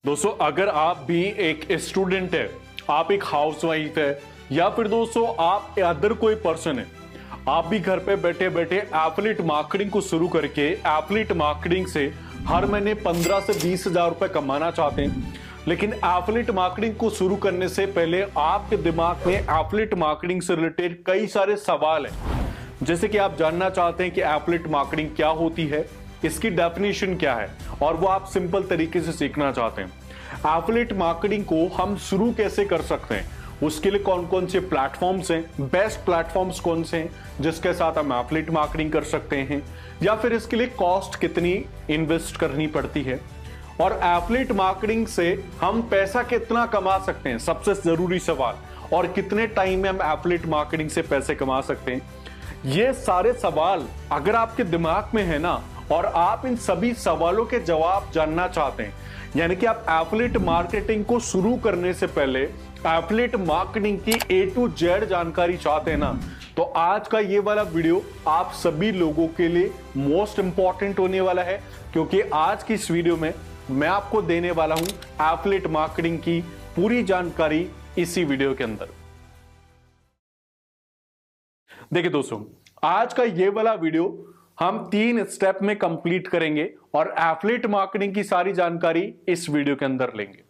दोस्तों अगर आप भी एक स्टूडेंट है, आप एक हाउसवाइफ है, या फिर दोस्तों आप अदर कोई पर्सन है, आप भी घर पे बैठे बैठे एफिलिएट मार्केटिंग को शुरू करके एफिलिएट मार्केटिंग से हर महीने 15 से 20 हजार रुपए कमाना चाहते हैं। लेकिन एफिलिएट मार्केटिंग को शुरू करने से पहले आपके दिमाग में एफिलिएट मार्केटिंग से रिलेटेड कई सारे सवाल हैं। जैसे कि आप जानना चाहते हैं कि एफिलिएट मार्केटिंग क्या होती है, इसकी डेफिनेशन क्या है, और वो आप सिंपल तरीके से सीखना चाहते हैं। एफिलिएट मार्केटिंग को हम शुरू कैसे कर सकते हैं, उसके लिए कौन कौन से प्लेटफॉर्म्स हैं, बेस्ट प्लेटफॉर्म्स कौन से हैं जिसके साथ हम एफिलिएट मार्केटिंग कर सकते हैं, या फिर इसके लिए कॉस्ट कितनी इन्वेस्ट करनी पड़ती है, और एफिलिएट मार्केटिंग से हम पैसा कितना कमा सकते हैं, सबसे जरूरी सवाल, और कितने टाइम में हम एफिलिएट मार्केटिंग से पैसे कमा सकते हैं। ये सारे सवाल अगर आपके दिमाग में है ना, और आप इन सभी सवालों के जवाब जानना चाहते हैं, यानी कि आप एफिलिएट मार्केटिंग को शुरू करने से पहले एफिलिएट मार्केटिंग की A to Z जानकारी चाहते हैं ना, तो आज का ये वाला वीडियो आप सभी लोगों के लिए मोस्ट इंपॉर्टेंट होने वाला है, क्योंकि आज की इस वीडियो में मैं आपको देने वाला हूं एफिलिएट मार्केटिंग की पूरी जानकारी इसी वीडियो के अंदर। देखिए दोस्तों, आज का ये वाला वीडियो हम 3 स्टेप में कंप्लीट करेंगे और एफिलिएट मार्केटिंग की सारी जानकारी इस वीडियो के अंदर लेंगे।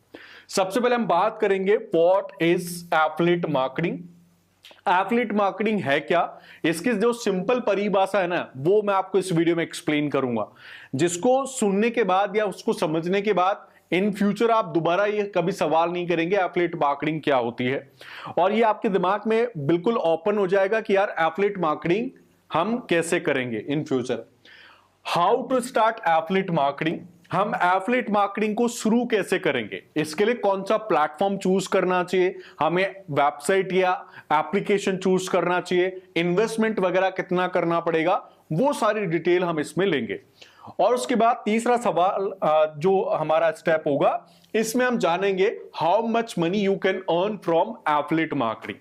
सबसे पहले हम बात करेंगे what is affiliate marketing. Affiliate marketing है क्या, इसकी जो सिंपल परिभाषा है ना, वो मैं आपको इस वीडियो में एक्सप्लेन करूंगा, जिसको सुनने के बाद या उसको समझने के बाद इन फ्यूचर आप दोबारा ये कभी सवाल नहीं करेंगे एफिलिएट मार्केटिंग क्या होती है, और ये आपके दिमाग में बिल्कुल ओपन हो जाएगा कि यार एफिलिएट मार्केटिंग हम कैसे करेंगे in future. How to start affiliate marketing, हम एफिलिएट मार्केटिंग को शुरू कैसे करेंगे, इसके लिए कौन सा प्लेटफॉर्म चूज करना चाहिए, हमें वेबसाइट या एप्लीकेशन चूज करना चाहिए, इन्वेस्टमेंट वगैरह कितना करना पड़ेगा, वो सारी डिटेल हम इसमें लेंगे। और उसके बाद तीसरा सवाल जो हमारा स्टेप होगा, इसमें हम जानेंगे how much money you can earn from affiliate marketing,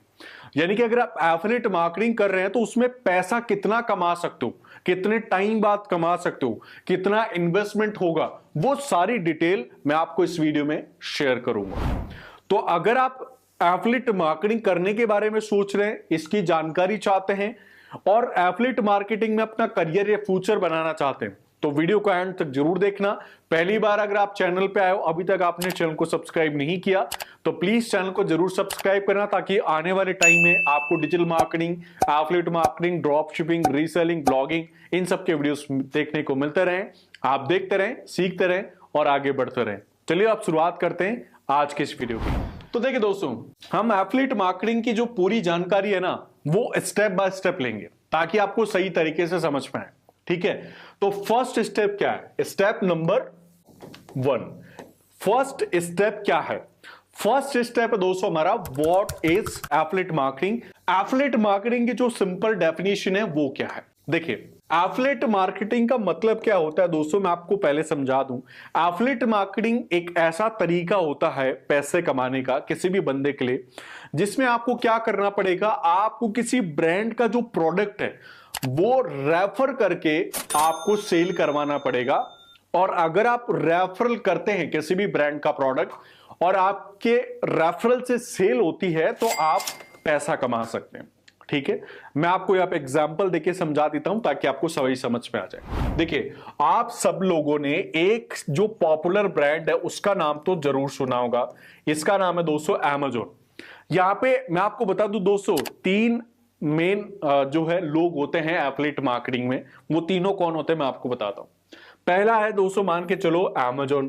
यानी कि अगर आप एफिलिएट मार्केटिंग कर रहे हैं तो उसमें पैसा कितना कमा सकते हो, कितने टाइम बाद कमा सकते हो, कितना इन्वेस्टमेंट होगा, वो सारी डिटेल मैं आपको इस वीडियो में शेयर करूंगा। तो अगर आप एफिलिएट मार्केटिंग करने के बारे में सोच रहे हैं, इसकी जानकारी चाहते हैं और एफिलिएट मार्केटिंग में अपना करियर या फ्यूचर बनाना चाहते हैं, तो वीडियो को एंड तक जरूर देखना। पहली बार अगर आप चैनल पे आए हो, अभी तक आपने चैनल को सब्सक्राइब नहीं किया, तो प्लीज चैनल को जरूर सब्सक्राइब करना, ताकि आने वाले टाइम में आपको digital marketing, affiliate marketing, drop shipping, reselling, blogging, इन सब के वीडियोस देखने को मिलते रहें। आप देखते रहें, सीखते रहें और आगे बढ़ते रहें। चलिए आप शुरुआत करते हैं आज के इस वीडियो की। तो देखिए दोस्तों, हम एफिलिएट मार्केटिंग की जो पूरी जानकारी है ना, वो स्टेप बाय स्टेप लेंगे ताकि आपको सही तरीके से समझ पाए। ठीक है, तो फर्स्ट स्टेप क्या है, स्टेप नंबर 1। फर्स्ट स्टेप क्या है, फर्स्ट स्टेप है दोस्तों हमारा what is affiliate marketing. Affiliate marketing की जो सिंपल डेफिनेशन है वो क्या है। देखिए, एफिलिएट मार्केटिंग का मतलब क्या होता है दोस्तों, मैं आपको पहले समझा दूं। एफिलिएट मार्केटिंग एक ऐसा तरीका होता है पैसे कमाने का किसी भी बंदे के लिए, जिसमें आपको क्या करना पड़ेगा, आपको किसी ब्रांड का जो प्रोडक्ट है वो रेफर करके आपको सेल करवाना पड़ेगा। और अगर आप रेफरल करते हैं किसी भी ब्रांड का प्रोडक्ट और आपके रेफरल से सेल होती है, तो आप पैसा कमा सकते हैं। ठीक है, मैं आपको यहां पे एग्जांपल देके समझा देता हूं ताकि आपको सही समझ में आ जाए। देखिए, आप सब लोगों ने एक जो पॉपुलर ब्रांड है उसका नाम तो जरूर सुना होगा, इसका नाम है दोस्तों अमेज़न। यहां पे मैं आपको बता दूं दोस्तों, 3 मेन जो है लोग होते हैं एफिलिएट मार्केटिंग में। वो तीनों कौन होते हैं मैं आपको बताता हूं। पहला है दोस्तों, मान के चलो अमेज़न,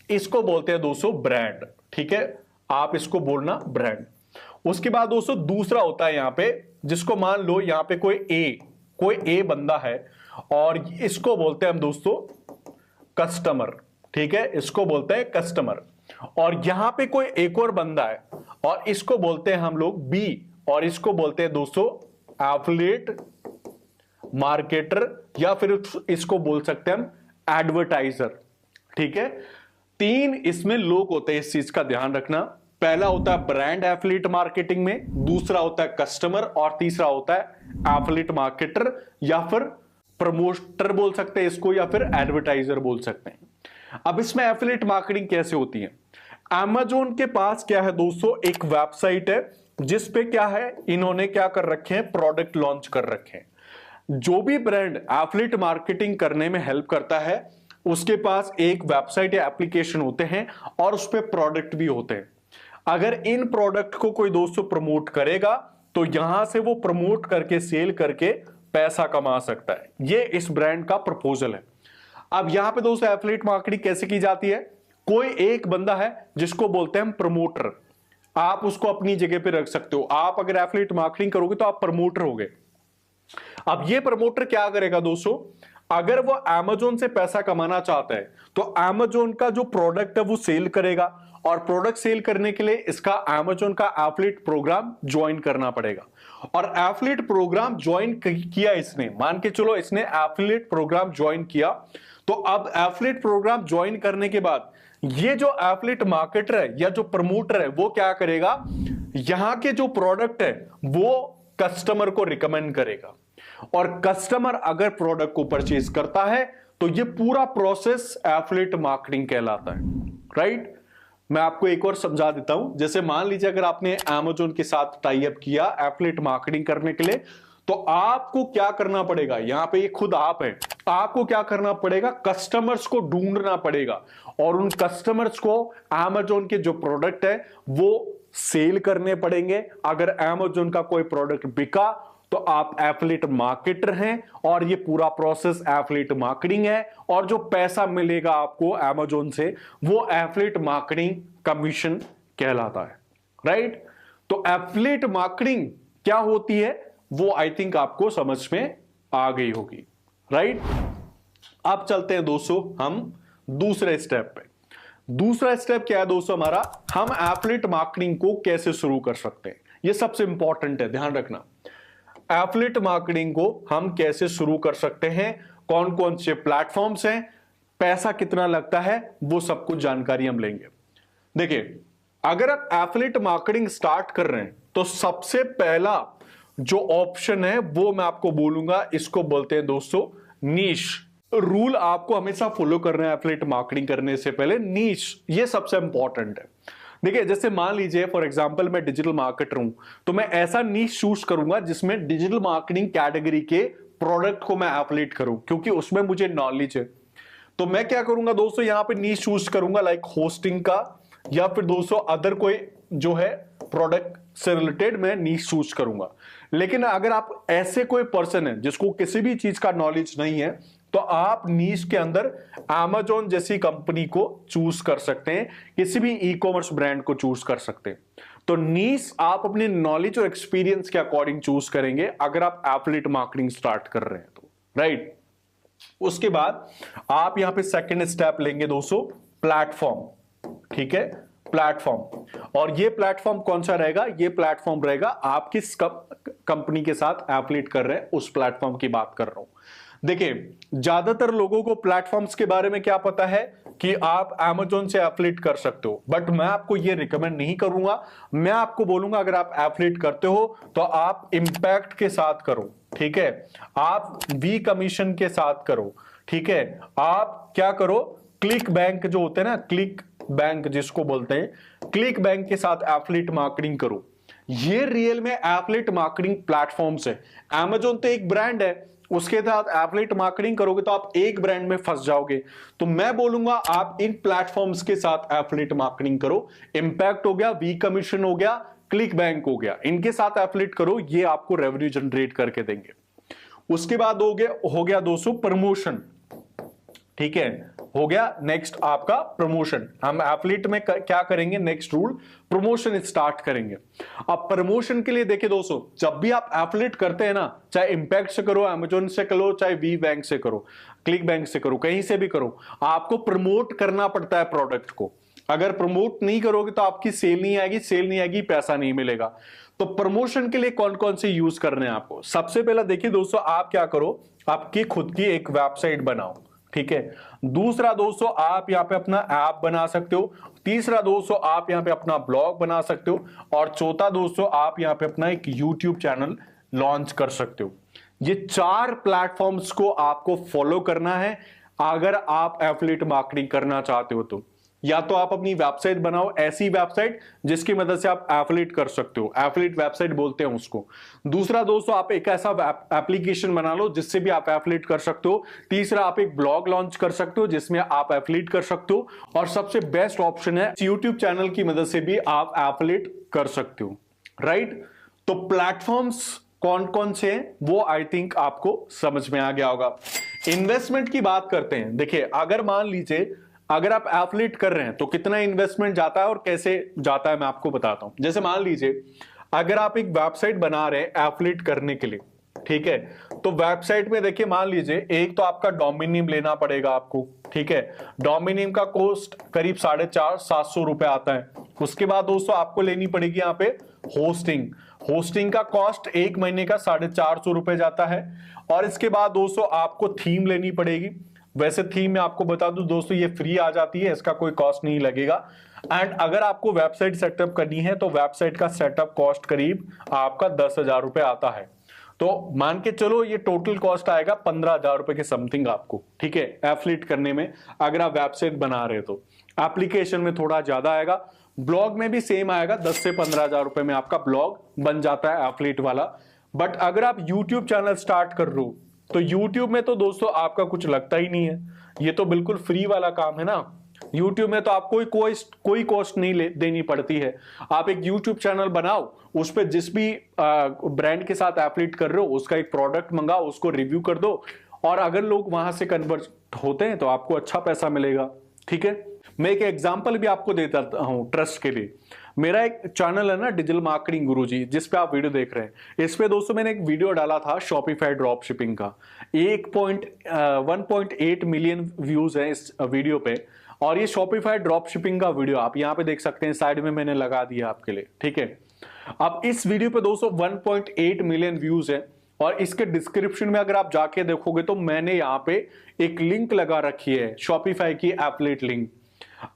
इसको बोलते हैं दोस्तों ब्रांड। ठीक है, आप इसको बोलना ब्रांड। उसके बाद दोस्तों दूसरा होता है यहां पे, जिसको मान लो यहां पे कोई ए बंदा है और इसको बोलते हैं हम दोस्तों कस्टमर। ठीक है, इसको बोलते हैं कस्टमर। और यहां पे कोई एक और बंदा है और इसको बोलते हैं हम लोग बी, और इसको बोलते हैं दोस्तों एफिलिएट मार्केटर, या फिर इसको बोल सकते हैं हम एडवर्टाइजर। ठीक है, 3 इसमें लोग होते हैं, इस चीज का ध्यान रखना। पहला होता है ब्रांड एफिलिएट मार्केटिंग में, दूसरा होता है कस्टमर, और तीसरा होता है एफिलिएट मार्केटर, या फिर प्रमोटर बोल सकते हैं इसको, या फिर एडवर्टाइजर बोल सकते हैं। अब इसमें एफिलिएट मार्केटिंग कैसे होती है, Amazon के पास क्या है दोस्तों, एक वेबसाइट है जिस पे क्या है, इन्होंने क्या कर रखे हैं, प्रोडक्ट लॉन्च कर रखे हैं। जो भी ब्रांड एफिलिएट मार्केटिंग करने में हेल्प करता है उसके पास एक वेबसाइट या एप्लीकेशन होते हैं और उस पे प्रोडक्ट भी होते हैं। अगर इन प्रोडक्ट को कोई दोस्तों प्रमोट करेगा तो यहां से वो प्रमोट करके सेल करके पैसा कमा सकता है। ये इस ब्रांड का प्रपोजल है। अब यहां पे दोस्तों एफिलिएट मार्केटिंग कैसे की जाती है, कोई एक बंदा है जिसको बोलते हैं हम प्रमोटर, आप उसको अपनी जगह पे रख सकते हो। आप अगर एफिलिएट मार्केटिंग करोगे तो आप प्रमोटर होगे। अब ये प्रमोटर क्या करेगा दोस्तों, अगर वो Amazon से पैसा कमाना चाहता है तो Amazon का जो प्रोडक्ट है वो सेल करेगा, और प्रोडक्ट सेल करने के लिए इसका Amazon का एफिलिएट प्रोग्राम ज्वाइन करना पड़ेगा। और एफिलिएट प्रोग्राम ज्वाइन किया इसने, मान के चलो इसने एफिलिएट प्रोग्राम ज्वाइन किया, तो अब एफिलिएट प्रोग्राम ज्वाइन करने के बाद ये जो एफिलिएट मार्केटर है या जो प्रमोटर है वो क्या करेगा, यहां के जो प्रोडक्ट है वो कस्टमर को रिकमेंड करेगा, और कस्टमर अगर प्रोडक्ट को परचेज करता है तो ये पूरा प्रोसेस एफिलिएट मार्केटिंग कहलाता है। राइट, मैं आपको एक और समझा देता हूं। जैसे मान लीजिए अगर आपने Amazon के साथ टाई अप किया एफिलिएट मार्केटिंग करने के लिए, तो आपको क्या करना पड़ेगा, यहां पे ये खुद आप है, आपको क्या करना पड़ेगा, कस्टमर्स को ढूंढना पड़ेगा और उन कस्टमर्स को Amazon के जो प्रोडक्ट है वो सेल करने पड़ेंगे। अगर Amazon का कोई प्रोडक्ट बिका तो आप एफिलिएट मार्केटर हैं और ये पूरा प्रोसेस एफिलिएट मार्केटिंग है, और जो पैसा मिलेगा आपको Amazon से वो एफिलिएट मार्केटिंग कमीशन कहलाता है। राइट, तो एफिलिएट मार्केटिंग क्या होती है वो आई थिंक आपको समझ में आ गई होगी। राइट, अब चलते हैं दोस्तों हम दूसरे स्टेप पे। दूसरा स्टेप क्या है दोस्तों हमारा, हम एफिलिएट मार्केटिंग को कैसे शुरू कर सकते हैं, ये सबसे इंपॉर्टेंट है, ध्यान रखना। एफिलिएट मार्केटिंग को हम कैसे शुरू कर सकते हैं, कौन कौन से प्लेटफॉर्म्स हैं, पैसा कितना लगता है, वो सब कुछ जानकारी हम लेंगे। देखिए, अगर आप एफिलिएट मार्केटिंग स्टार्ट कर रहे हैं तो सबसे पहला जो ऑप्शन है वो मैं आपको बोलूंगा, इसको बोलते हैं दोस्तों नीश। रूल आपको हमेशा फॉलो करना है एफिलिएट मार्केटिंग करने से पहले, नीश, ये सबसे इंपॉर्टेंट है। देखिए, जैसे मान लीजिए फॉर एग्जांपल मैं डिजिटल मार्केटर हूं, तो मैं ऐसा नीश चूज करूंगा जिसमें डिजिटल मार्केटिंग कैटेगरी के प्रोडक्ट को मैं एफिलिएट करूं, क्योंकि उसमें मुझे नॉलेज है। तो मैं क्या करूंगा दोस्तों, यहां पे नीश चूज करूंगा लाइक होस्टिंग का, या फिर दोस्तों अदर कोई जो है प्रोडक्ट से रिलेटेड मैं नीश चूज करूंगा। लेकिन अगर आप ऐसे कोई पर्सन है जिसको किसी भी चीज का नॉलेज नहीं है, तो आप नीश के अंदर Amazon जैसी कंपनी को चूज कर सकते हैं, किसी भी ई कॉमर्स ब्रांड को चूज कर सकते हैं। तो नीश आप अपने नॉलेज और एक्सपीरियंस के अकॉर्डिंग चूज करेंगे अगर आप एफिलिएट मार्केटिंग स्टार्ट कर रहे हैं तो। राइट, उसके बाद आप यहां पे सेकंड स्टेप लेंगे दोस्तों, प्लेटफॉर्म। ठीक है, प्लेटफॉर्म, और ये प्लेटफॉर्म कौन सा रहेगा, ये प्लेटफॉर्म रहेगा आप किस कंपनी के साथ एफिलिएट कर रहे हैं उस प्लेटफॉर्म की बात कर रहा हूं। देखिए, ज्यादातर लोगों को प्लेटफॉर्म्स के बारे में क्या पता है कि आप Amazon से एफिलिएट कर सकते हो, बट मैं आपको ये रिकमेंड नहीं करूंगा। मैं आपको बोलूंगा अगर आप एफिलिएट करते हो तो आप इंपैक्ट के साथ करो। ठीक है, आप वी कमीशन के साथ करो। ठीक है, आप क्या करो, क्लिक बैंक जो होते हैं ना, क्लिक बैंक जिसको बोलते हैं, क्लिक बैंक के साथ एफिलिएट मार्केटिंग करो। ये रियल में एफिलिएट मार्केटिंग प्लेटफॉर्म्स है। Amazon तो एक ब्रांड है, उसके साथ एफिलिएट मार्केटिंग करोगे तो आप एक ब्रांड में फंस जाओगे। तो मैं बोलूंगा आप इन प्लेटफॉर्म्स के साथ एफिलिएट मार्केटिंग करो। इंपैक्ट हो गया, वी कमीशन हो गया, क्लिक बैंक हो गया, इनके साथ एफिलिएट करो, ये आपको रेवेन्यू जनरेट करके देंगे। उसके बाद हो गया दोस्तों प्रमोशन। ठीक है, हो गया नेक्स्ट आपका प्रमोशन। हम एफिलिएट में क्या करेंगे, नेक्स्ट रूल प्रमोशन स्टार्ट करेंगे। अब प्रमोशन के लिए देखिए दोस्तों, जब भी आप एफिलिएट करते हैं ना, चाहे इंपैक्ट से करो, Amazon से करो, चाहे वी बैंक से करो, क्लिक बैंक से करो, कहीं से भी करो, आपको प्रमोट करना पड़ता है प्रोडक्ट को। अगर प्रमोट नहीं करोगे तो आपकी सेल नहीं आएगी, सेल नहीं आएगी, पैसा नहीं मिलेगा। तो प्रमोशन के लिए कौन कौन से यूज करने हैं आपको, सबसे पहला देखिए दोस्तों, आप क्या करो, आपकी खुद की एक वेबसाइट बनाओ। ठीक है, दूसरा दोस्तों आप यहां पे अपना ऐप बना सकते हो। तीसरा दोस्तों आप यहां पे अपना ब्लॉग बना सकते हो। और चौथा दोस्तों आप यहां पे अपना एक यूट्यूब चैनल लॉन्च कर सकते हो। ये 4 प्लेटफॉर्म्स को आपको फॉलो करना है अगर आप एफिलिएट मार्केटिंग करना चाहते हो तो। या तो आप अपनी वेबसाइट बनाओ, ऐसी वेबसाइट जिसकी मदद से आप एफिलिएट कर सकते हो, एफिलिएट वेबसाइट बोलते हैं उसको। दूसरा दोस्तों, आप एक ऐसा एप्लीकेशन बना लो जिससे भी आप एफिलिएट कर सकते हो। तीसरा, आप एक ब्लॉग लॉन्च कर सकते हो जिसमें आप एफिलिएट कर सकते हो। और सबसे बेस्ट ऑप्शन है यूट्यूब चैनल की मदद से भी आप एफिलिएट कर सकते हो, राइट। तो प्लेटफॉर्म्स कौन कौन से हैं वो आई थिंक आपको समझ में आ गया होगा। इन्वेस्टमेंट की बात करते हैं। देखिए, अगर मान लीजिए अगर आप एफिलिएट कर रहे हैं तो कितना इन्वेस्टमेंट जाता है और कैसे जाता है मैं आपको बताता हूं। जैसे मान लीजिए अगर आप एक वेबसाइट बना रहे हैं एफिलिएट करने के लिए, ठीक है, तो वेबसाइट में देखिए मान लीजिए एक तो आपका डोमेन नेम लेना पड़ेगा आपको, ठीक है। डोमेन नेम का कॉस्ट करीब 750 रुपए आता है। उसके बाद दोस्तों आपको लेनी पड़ेगी यहाँ पे होस्टिंग। होस्टिंग का कॉस्ट एक महीने का 450 रुपए जाता है। और इसके बाद दोस्तों आपको थीम लेनी पड़ेगी। वैसे थीम में आपको बता दूं दोस्तों ये फ्री आ जाती है, इसका कोई कॉस्ट नहीं लगेगा। एंड अगर आपको वेबसाइट सेटअप करनी है तो वेबसाइट का सेटअप कॉस्ट करीब आपका 10,000 रुपए आता है। तो मान के चलो ये टोटल कॉस्ट आएगा 15,000 रुपए के समथिंग आपको, ठीक है, एफिलिएट करने में अगर आप वेबसाइट बना रहे हो तो। एप्लीकेशन में थोड़ा ज्यादा आएगा, ब्लॉग में भी सेम आएगा, 10 से 15,000 रुपए में आपका ब्लॉग बन जाता है एफिलिएट वाला। बट अगर आप यूट्यूब चैनल स्टार्ट कर रहे हो तो यूट्यूब में तो दोस्तों आपका कुछ लगता ही नहीं है, ये तो बिल्कुल फ्री वाला काम है ना। यूट्यूब में तो आपको कोई कॉस्ट नहीं देनी पड़ती है। आप एक यूट्यूब चैनल बनाओ, उस पर जिस भी ब्रांड के साथ एफिलिएट कर रहे हो उसका एक प्रोडक्ट मंगाओ, उसको रिव्यू कर दो, और अगर लोग वहां से कन्वर्ट होते हैं तो आपको अच्छा पैसा मिलेगा, ठीक है। मैं एक एग्जांपल भी आपको देता हूं ट्रस्ट के लिए। मेरा एक चैनल है ना डिजिटल मार्केटिंग गुरुजी, जिस पे आप वीडियो देख रहे हैं। इस पे दोस्तों मैंने एक वीडियो डाला था शॉपिफाई ड्रॉप शिपिंग का। 1.8 मिलियन व्यूज है इस वीडियो पे। और ये शॉपिफाई ड्रॉप शिपिंग का वीडियो आप यहाँ पे देख सकते हैं, साइड में मैंने लगा दिया आपके लिए, ठीक है। अब इस वीडियो पे दोस्तों 1.8 मिलियन व्यूज है। और इसके डिस्क्रिप्शन में अगर आप जाके देखोगे तो मैंने यहाँ पे एक लिंक लगा रखी है, शॉपिफाई की एफिलिएट लिंक।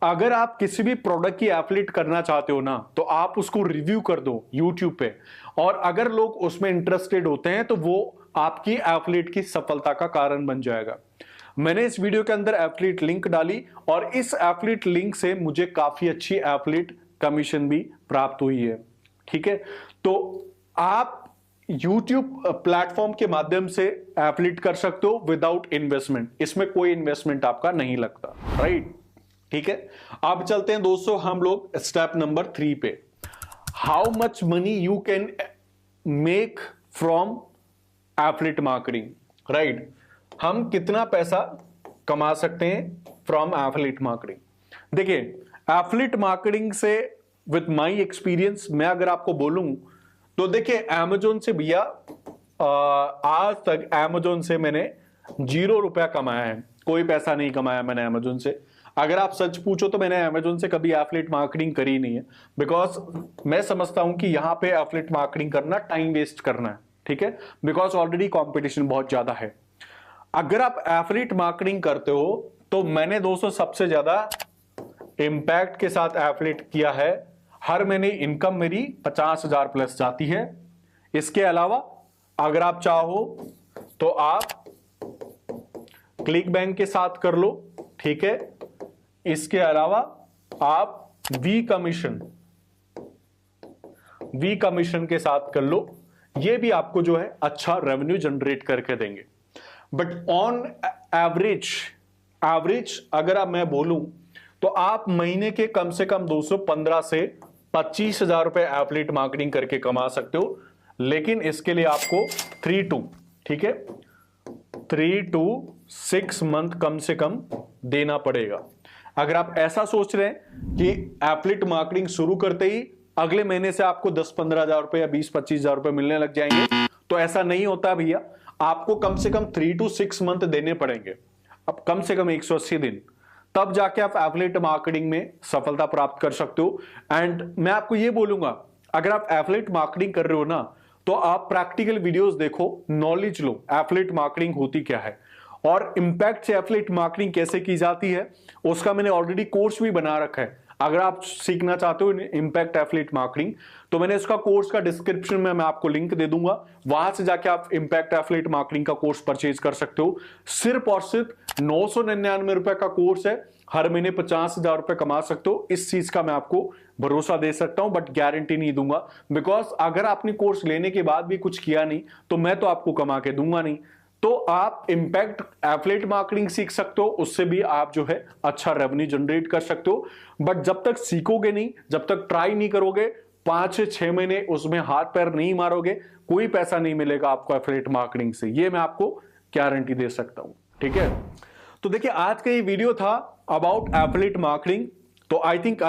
अगर आप किसी भी प्रोडक्ट की एफिलिएट करना चाहते हो ना तो आप उसको रिव्यू कर दो यूट्यूब पे, और अगर लोग उसमें इंटरेस्टेड होते हैं तो वो आपकी एफिलिएट की सफलता का कारण बन जाएगा। मैंने इस वीडियो के अंदर एफिलिएट लिंक डाली और इस एफिलिएट लिंक से मुझे काफी अच्छी एफिलिएट कमीशन भी प्राप्त हुई है, ठीक है। तो आप YouTube प्लेटफॉर्म के माध्यम से एफिलिएट कर सकते हो विदाउट इन्वेस्टमेंट, इसमें कोई इन्वेस्टमेंट आपका नहीं लगता, राइट, ठीक है। अब चलते हैं दोस्तों हम लोग स्टेप नंबर 3 पे। How much money you can make from affiliate marketing, right. हम कितना पैसा कमा सकते हैं फ्रॉम एफिलिएट मार्केटिंग। देखिए, एफिलिएट मार्केटिंग से विद माय एक्सपीरियंस मैं अगर आपको बोलूं तो देखिए अमेजोन से भैया आज तक अमेजोन से मैंने 0 रुपया कमाया है, कोई पैसा नहीं कमाया मैंने अमेजोन से। अगर आप सच पूछो तो मैंने अमेजोन से कभी एफिलिएट मार्केटिंग करी नहीं है, बिकॉज मैं समझता हूं कि यहां पे एफिलिएट मार्केटिंग करना टाइम वेस्ट करना है, ठीक है, बिकॉज ऑलरेडी कंपटीशन बहुत ज्यादा है। अगर आप एफिलिएट मार्केटिंग करते हो तो मैंने दोस्तों सबसे ज्यादा इंपैक्ट के साथ एफिलिएट किया है। हर महीने इनकम मेरी 50,000 प्लस जाती है। इसके अलावा अगर आप चाहो तो आप क्लिक बैंक के साथ कर लो, ठीक है। इसके अलावा आप वी कमीशन के साथ कर लो, ये भी आपको जो है अच्छा रेवेन्यू जनरेट करके देंगे। बट ऑन एवरेज अगर आप मैं बोलूं तो आप महीने के कम से कम 215 से 25,000 रुपए एफिलिएट मार्केटिंग करके कमा सकते हो। लेकिन इसके लिए आपको 3 to 6 मंथ कम से कम देना पड़ेगा। अगर आप ऐसा सोच रहे हैं कि एफिलिएट मार्केटिंग शुरू करते ही अगले महीने से आपको 10-15,000 रुपए या 20-25,000 रुपए मिलने लग जाएंगे, तो ऐसा नहीं होता भैया। आपको कम से कम 3 to 6 मंथ देने पड़ेंगे, अब कम से कम 180 दिन, तब जाके आप एफिलिएट मार्केटिंग में सफलता प्राप्त कर सकते हो। एंड मैं आपको ये बोलूंगा, अगर आप एफिलिएट मार्केटिंग कर रहे हो ना तो आप प्रैक्टिकल वीडियोस देखो, नॉलेज लो एफिलिएट मार्केटिंग होती क्या है और इंपैक्ट से एफिलिएट मार्केटिंग कैसे की जाती है, उसका मैंने ऑलरेडी कोर्स भी बना रखा है। अगर आप सीखना चाहते हो इंपैक्ट एफिलिएट मार्केटिंग तो मैंने इसका कोर्स का डिस्क्रिप्शन में मैं आपको लिंक दे दूंगा, वहां से जाके आप इंपैक्ट एफिलिएट मार्केटिंग का कोर्स परचेज कर सकते हो। सिर्फ और सिर्फ 999 रुपए का कोर्स है, हर महीने 50,000 रुपए कमा सकते हो। इस चीज का मैं आपको भरोसा दे सकता हूं, बट गारंटी नहीं दूंगा, बिकॉज अगर आपने कोर्स लेने के बाद भी कुछ किया नहीं तो मैं तो आपको कमा के दूंगा नहीं। तो आप इंपैक्ट एफिलिएट मार्केटिंग सीख सकते हो, उससे भी आप जो है अच्छा रेवेन्यू जनरेट कर सकते हो। बट जब तक सीखोगे नहीं, जब तक ट्राई नहीं करोगे, 5 से 6 महीने उसमें हाथ पैर नहीं मारोगे, कोई पैसा नहीं मिलेगा आपको एफिलिएट मार्केटिंग से, ये मैं आपको गारंटी दे सकता हूं। ठीक है, तो देखिए आज का ये वीडियो था अबाउट एफिलिएट मार्केटिंग। तो आई थिंक